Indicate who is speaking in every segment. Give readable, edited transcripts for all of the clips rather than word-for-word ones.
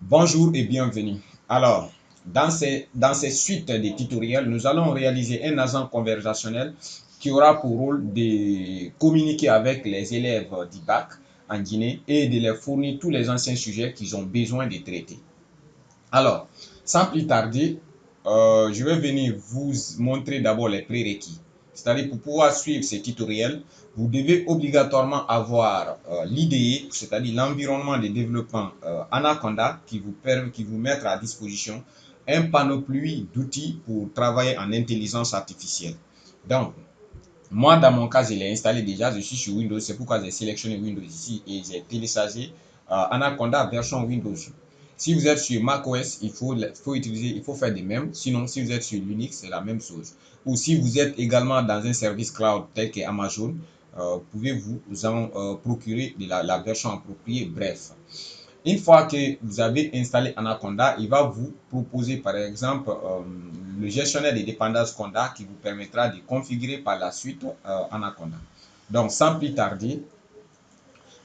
Speaker 1: Bonjour et bienvenue. Alors, dans ces suites de tutoriels, nous allons réaliser un agent conversationnel qui aura pour rôle de communiquer avec les élèves du bac en Guinée et de leur fournir tous les anciens sujets qu'ils ont besoin de traiter. Alors, sans plus tarder, je vais venir vous montrer d'abord les prérequis. C'est-à-dire pour pouvoir suivre ces tutoriels, vous devez obligatoirement avoir l'IDE, c'est-à-dire l'environnement de développement Anaconda qui vous mettra à disposition un panoplie d'outils pour travailler en intelligence artificielle. Donc, moi, dans mon cas, je l'ai installé déjà, je suis sur Windows, c'est pourquoi j'ai sélectionné Windows ici et j'ai téléchargé Anaconda version Windows. Si vous êtes sur macOS, il faut faire des mêmes. Sinon, si vous êtes sur Linux, c'est la même chose. Ou si vous êtes également dans un service cloud tel que Amazon, pouvez vous en procurer de la version appropriée. Bref, une fois que vous avez installé Anaconda, il va vous proposer par exemple le gestionnaire des dépendances Conda qui vous permettra de configurer par la suite Anaconda. Donc, sans plus tarder,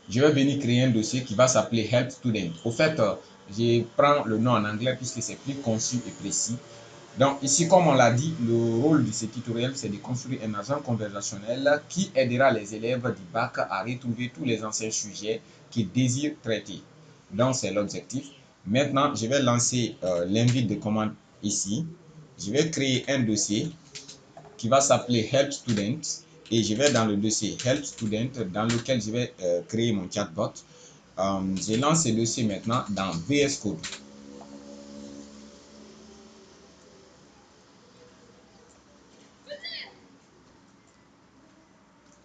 Speaker 1: je vais venir créer un dossier qui va s'appeler Help Student. Au fait, je prends le nom en anglais puisque c'est plus concis et précis. Donc ici, comme on l'a dit, le rôle de ce tutoriel, c'est de construire un agent conversationnel qui aidera les élèves du bac à retrouver tous les anciens sujets qu'ils désirent traiter. Donc c'est l'objectif. Maintenant, je vais lancer l'invite de commande ici. Je vais créer un dossier qui va s'appeler Help Student et je vais dans le dossier Help Student dans lequel je vais créer mon chatbot. Je lance ce dossier maintenant dans VS Code.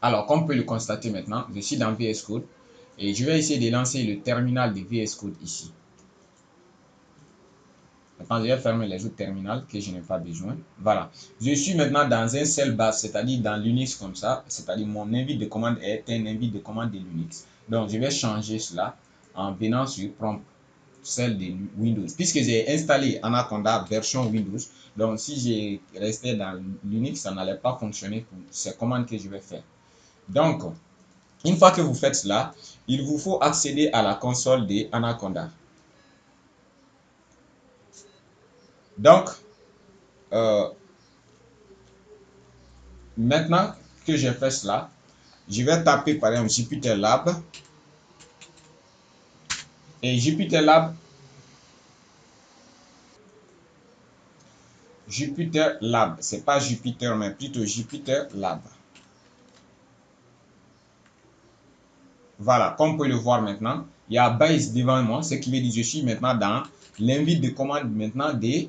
Speaker 1: Alors, comme on peut le constater maintenant, je suis dans VS Code et je vais essayer de lancer le terminal de VS Code ici. Maintenant, je vais fermer les autres terminals que je n'ai pas besoin. Voilà. Je suis maintenant dans un seul base, c'est-à-dire dans Linux comme ça. C'est-à-dire mon invite de commande est un invite de commande de Linux. Donc, je vais changer cela en venant sur prompt celle de Windows. Puisque j'ai installé Anaconda version Windows, donc si j'ai resté dans Linux, ça n'allait pas fonctionner pour ces commandes que je vais faire. Donc, une fois que vous faites cela, il vous faut accéder à la console de Anaconda. Donc, euh, maintenant que j'ai fait cela, je vais taper par exemple Jupyter Lab. Et Jupyter Lab, c'est pas Jupyter, mais plutôt Jupyter Lab. Voilà, comme vous pouvez le voir maintenant, il y a base devant moi, ce qui veut dire que je suis maintenant dans l'invite de commande maintenant de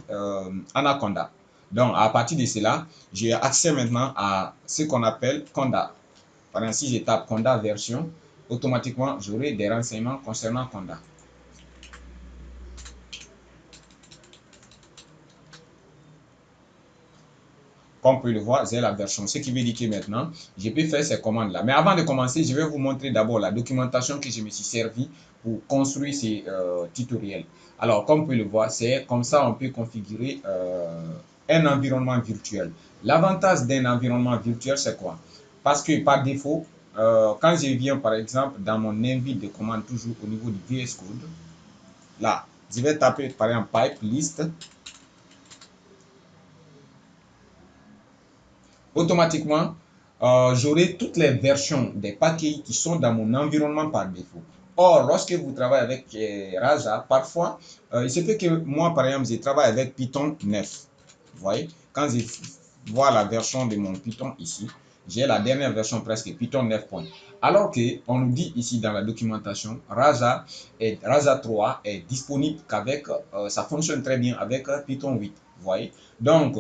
Speaker 1: Anaconda. Donc, à partir de cela, j'ai accès maintenant à ce qu'on appelle Conda. Par exemple, si je tape Conda version, automatiquement, j'aurai des renseignements concernant Conda. Comme vous pouvez le voir, j'ai la version, ce qui veut dire que maintenant, je peux faire ces commandes-là. Mais avant de commencer, je vais vous montrer d'abord la documentation que je me suis servi pour construire ces tutoriels. Alors, comme vous pouvez le voir, c'est comme ça on peut configurer un environnement virtuel. L'avantage d'un environnement virtuel, c'est quoi? Parce que par défaut, quand je viens par exemple dans mon invite de commande, toujours au niveau du VS Code, là, je vais taper par exemple pipe list. Automatiquement, j'aurai toutes les versions des paquets qui sont dans mon environnement par défaut. Or, lorsque vous travaillez avec Raja, parfois, il se peut que moi, par exemple, je travaille avec Python 9. Vous voyez, quand je vois la version de mon Python ici, j'ai la dernière version presque Python 9. Alors qu'on nous dit ici dans la documentation, Raja 3 est disponible qu'avec, ça fonctionne très bien avec Python 8. Vous voyez, donc,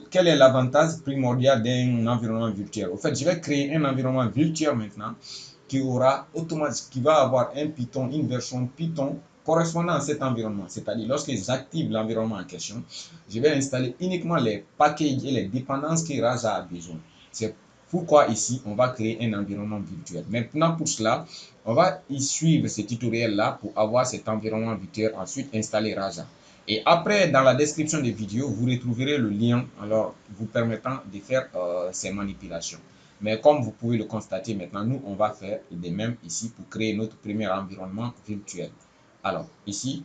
Speaker 1: quel est l'avantage primordial d'un environnement virtuel? Au fait, je vais créer un environnement virtuel maintenant qui va avoir un Python, une version Python correspondant à cet environnement. C'est-à-dire, lorsque j'active l'environnement en question, je vais installer uniquement les packages et les dépendances que Raja a besoin. C'est pourquoi ici, on va créer un environnement virtuel. Maintenant, pour cela, on va y suivre ce tutoriel-là pour avoir cet environnement virtuel, ensuite installer Raja. Et après, dans la description des vidéos, vous retrouverez le lien alors vous permettant de faire ces manipulations. Mais comme vous pouvez le constater maintenant, nous, on va faire de même ici pour créer notre premier environnement virtuel. Alors, ici,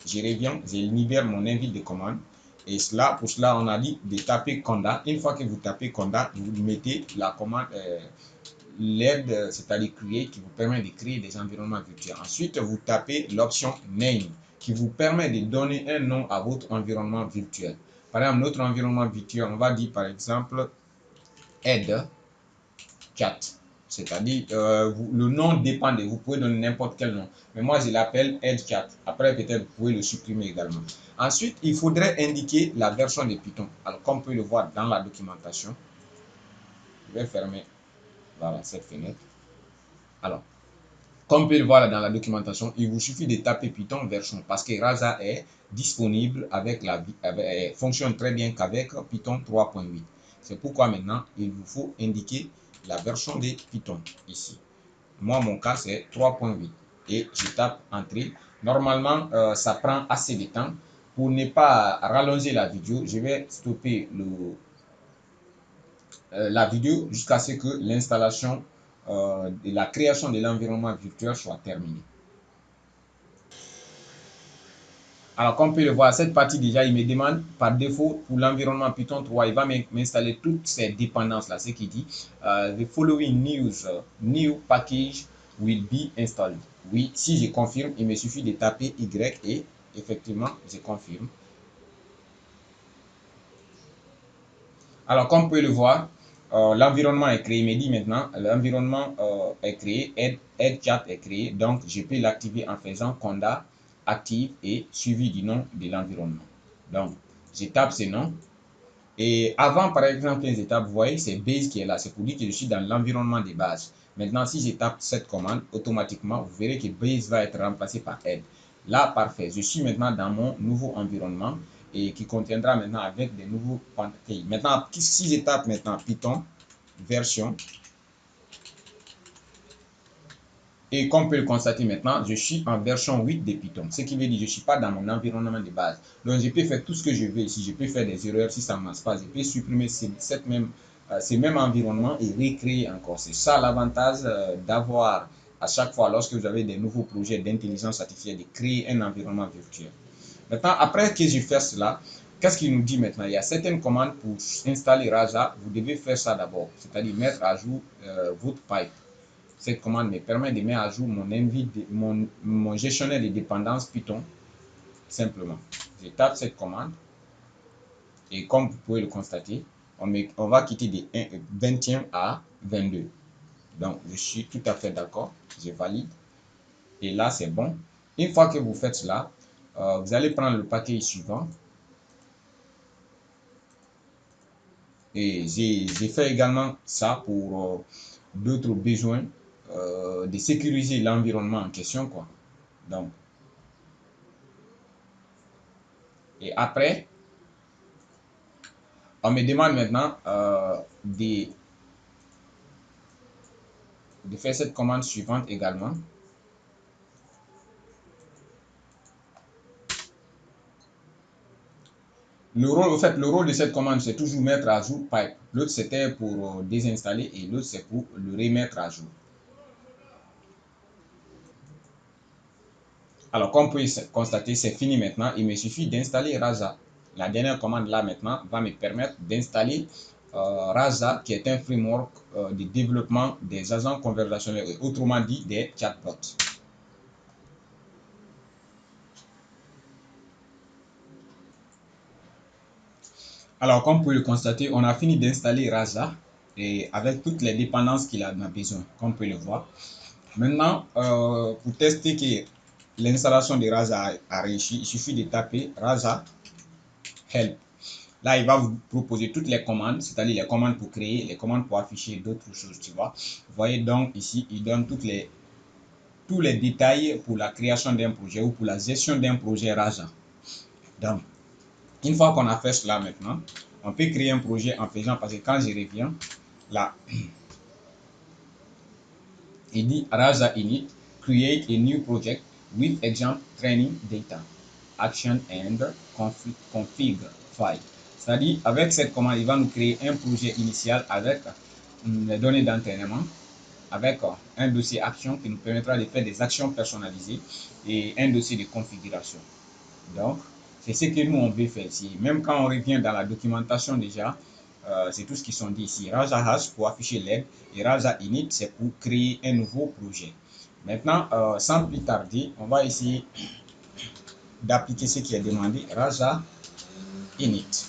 Speaker 1: je reviens, je libère mon invite de commande. Et cela, pour cela, on a dit de taper Conda. Une fois que vous tapez Conda, vous mettez la commande l'aide, c'est-à-dire créer, qui vous permet de créer des environnements virtuels. Ensuite, vous tapez l'option Name, qui vous permet de donner un nom à votre environnement virtuel. Par exemple, notre environnement virtuel, on va dire par exemple Aide Chat. C'est-à-dire, le nom dépend de vous. Pouvez donner n'importe quel nom. Mais moi, je l'appelle Aide Chat. Après, peut-être, vous pouvez le supprimer également. Ensuite, il faudrait indiquer la version de Python. Alors, comme on peut le voir dans la documentation, je vais fermer voilà, cette fenêtre. Alors, comme on peut le voir dans la documentation, il vous suffit de taper Python version parce que Rasa est disponible fonctionne très bien qu'avec Python 3.8. C'est pourquoi maintenant, il vous faut indiquer la version de Python ici. Moi, mon cas, c'est 3.8 et je tape Entrée. Normalement, ça prend assez de temps. Pour ne pas rallonger la vidéo, je vais stopper la vidéo jusqu'à ce que l'installation de la création de l'environnement virtuel soit terminée. Alors, comme on peut le voir, cette partie déjà, il me demande par défaut pour l'environnement Python 3, il va m'installer toutes ces dépendances-là. Ce qui dit, the following new package will be installed. Oui, si je confirme, il me suffit de taper Y et effectivement, je confirme. Alors, comme vous pouvez le voir, l'environnement est créé. Il me dit maintenant, l'environnement est créé, Aide-Chat est créé. Donc, je peux l'activer en faisant Conda active et suivi du nom de l'environnement. Donc, je tape ce nom. Et avant, par exemple, les étapes, vous voyez, c'est base qui est là. C'est pour dire que je suis dans l'environnement de base. Maintenant, si je tape cette commande, automatiquement, vous verrez que base va être remplacé par aide. Là, parfait. Je suis maintenant dans mon nouveau environnement et qui contiendra maintenant avec des nouveaux quantités. Maintenant, si je tape maintenant Python version, et comme on peut le constater maintenant, je suis en version 8 de Python. Ce qui veut dire que je ne suis pas dans mon environnement de base. Donc, je peux faire tout ce que je veux ici. Je peux faire des erreurs si ça ne marche pas. Je peux supprimer ces mêmes environnements et recréer encore. C'est ça l'avantage d'avoir à chaque fois, lorsque vous avez des nouveaux projets d'intelligence artificielle, de créer un environnement virtuel. Maintenant, après que je fais cela, qu'est-ce qu'il nous dit maintenant? Il y a certaines commandes pour installer Raja. Vous devez faire ça d'abord, c'est-à-dire mettre à jour votre pipe. Cette commande me permet de mettre à jour mon gestionnaire de dépendance Python, simplement. Je tape cette commande et comme vous pouvez le constater, on va quitter de 21 à 22. Donc, je suis tout à fait d'accord. Je valide. Et là, c'est bon. Une fois que vous faites cela, vous allez prendre le paquet suivant. Et j'ai fait également ça pour d'autres besoins de sécuriser l'environnement en question, quoi. Donc, et après, on me demande maintenant de faire cette commande suivante également. Le rôle de cette commande, c'est toujours mettre à jour pipe. L'autre, c'était pour désinstaller et l'autre, c'est pour le remettre à jour. Alors, comme vous pouvez constater, c'est fini maintenant. Il me suffit d'installer Raja. La dernière commande là maintenant va me permettre d'installer Raja, qui est un framework de développement des agents conversationnels, autrement dit des chatbots. Alors, comme vous pouvez le constater, on a fini d'installer Raja et avec toutes les dépendances qu'il a besoin, comme vous pouvez le voir. Maintenant, pour tester que l'installation de Raja a réussi, il suffit de taper Raja Help. Là, il va vous proposer toutes les commandes, c'est-à-dire les commandes pour créer, les commandes pour afficher d'autres choses, tu vois. Vous voyez donc ici, il donne tous les détails pour la création d'un projet ou pour la gestion d'un projet Raja. Donc, une fois qu'on a fait cela maintenant, on peut créer un projet en faisant, parce que quand je reviens, là, il dit Raja init, create a new project with example training data, action and configure file. C'est-à-dire, avec cette commande, il va nous créer un projet initial avec les données d'entraînement, avec un dossier action qui nous permettra de faire des actions personnalisées et un dossier de configuration. Donc, c'est ce que nous, on veut faire ici. Même quand on revient dans la documentation déjà, c'est tout ce qui sont dit ici. Raja Hash pour afficher l'aide et Raja Init, c'est pour créer un nouveau projet. Maintenant, sans plus tarder, on va essayer d'appliquer ce qui est demandé. Raja Init.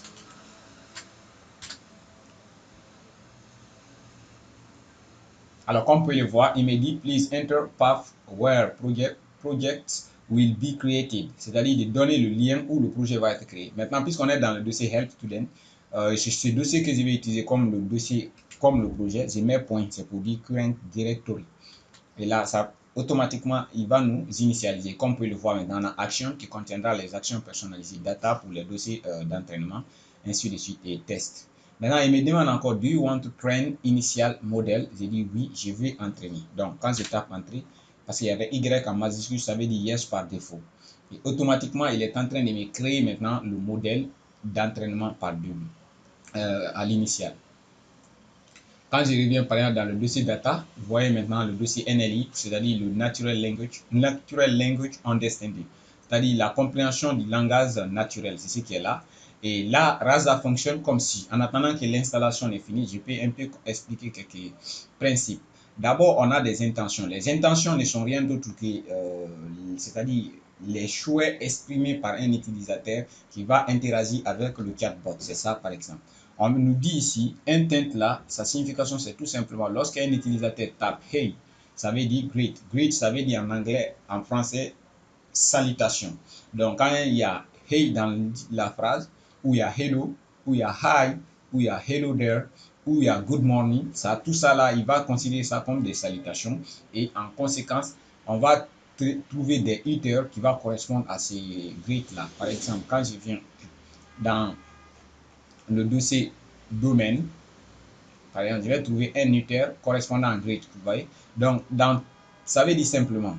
Speaker 1: Alors, comme vous pouvez le voir, il me dit please enter path where projects will be created. C'est-à-dire de donner le lien où le projet va être créé. Maintenant, puisqu'on est dans le dossier Help Student, c'est ce dossier que je vais utiliser comme le dossier, comme le projet. Je mets point, c'est pour dire current directory. Et là, ça automatiquement, il va nous initialiser. Comme vous pouvez le voir maintenant, on a action qui contiendra les actions personnalisées, data pour les dossiers d'entraînement, ainsi de suite, et test. Maintenant, il me demande encore, do you want to train initial model? J'ai dit oui, je veux entraîner. Donc, quand je tape entrée, parce qu'il y avait Y en majuscule, ça veut dire yes par défaut. Et automatiquement, il est en train de me créer maintenant le modèle d'entraînement par double à l'initial. Quand je reviens par exemple dans le dossier data, vous voyez maintenant le dossier NLI, c'est-à-dire le Natural Language Understanding, c'est-à-dire la compréhension du langage naturel, c'est ce qui est là. Et là, Rasa fonctionne comme si, en attendant que l'installation est finie, je peux un peu expliquer quelques principes. D'abord, on a des intentions. Les intentions ne sont rien d'autre que, c'est-à-dire les choix exprimés par un utilisateur qui va interagir avec le chatbot. C'est ça, par exemple. On nous dit ici, intent là, sa signification c'est tout simplement lorsqu'un utilisateur tape hey, ça veut dire greet. Greet, ça veut dire en anglais, en français, salutation. Donc quand il y a hey dans la phrase, ou il y a hello, ou il y a hi, ou il y a hello there, ou il y a good morning, ça, tout ça là, il va considérer ça comme des salutations. Et en conséquence, on va trouver des headers qui vont correspondre à ces greet là. Par exemple, quand je viens dans le dossier domaine, par exemple, je vais trouver un header correspondant à greet, vous voyez. Donc, ça veut dire simplement,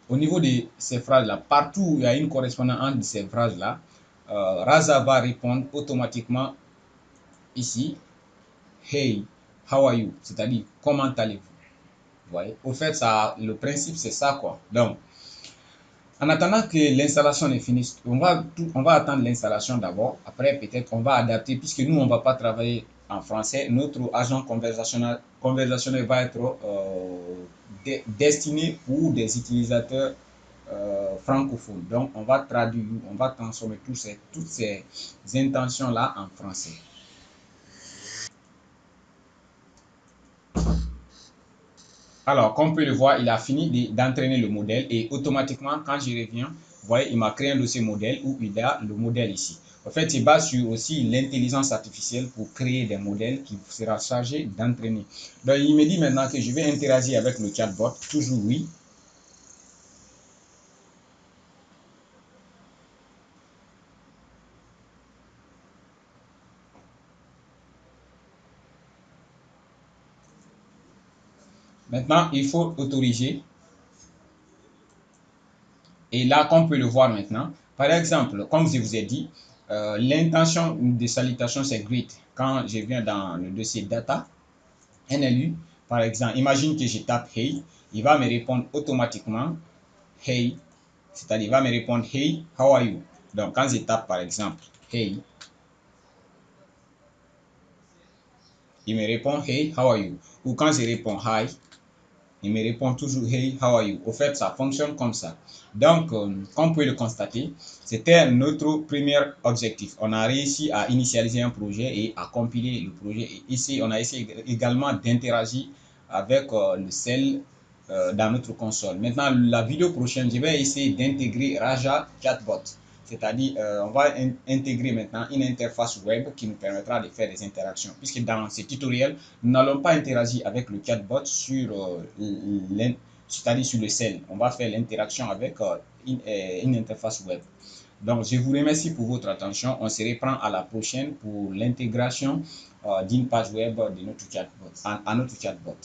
Speaker 1: au niveau de ces phrases-là, partout où il y a une correspondance entre ces phrases-là, Rasa va répondre automatiquement ici, hey, how are you? C'est-à-dire, comment allez-vous? Vous voyez. Au fait, ça, le principe, c'est ça, quoi. Donc, en attendant que l'installation est finie, on va attendre l'installation d'abord. Après, peut-être on va adapter, puisque nous, on ne va pas travailler en français. Notre agent conversationnel va être destiné pour des utilisateurs francophones. Donc, on va traduire, on va transformer toutes ces intentions-là en français. Alors, comme on peut le voir, il a fini d'entraîner le modèle et automatiquement, quand je reviens, vous voyez, il m'a créé un dossier modèle où il y a le modèle ici. En fait, il base sur aussi l'intelligence artificielle pour créer des modèles qui sera chargé d'entraîner. Donc, il me dit maintenant que je vais interagir avec le chatbot. Toujours oui. Maintenant, il faut autoriser. Et là, comme on peut le voir maintenant, par exemple, comme je vous ai dit, l'intention de salutation, c'est greet. Quand je viens dans le dossier data, NLU, par exemple, imagine que je tape hey, il va me répondre automatiquement hey, c'est-à-dire il va me répondre hey, how are you? Donc quand je tape par exemple hey, il me répond hey, how are you? Ou quand je réponds hi, il me répond toujours hey, how are you? Au fait, ça fonctionne comme ça. Donc, comme vous pouvez le constater, c'était notre premier objectif. On a réussi à initialiser un projet et à compiler le projet. Et ici, on a essayé également d'interagir avec le cell dans notre console. Maintenant, la vidéo prochaine, je vais essayer d'intégrer Raja Chatbot. C'est-à-dire, on va intégrer maintenant une interface web qui nous permettra de faire des interactions. Puisque dans ce tutoriel, nous n'allons pas interagir avec le chatbot sur c'est-à-dire sur le cell. On va faire l'interaction avec une interface web. Donc, je vous remercie pour votre attention. On se reprend à la prochaine pour l'intégration d'une page web de notre chatbot, à notre chatbot.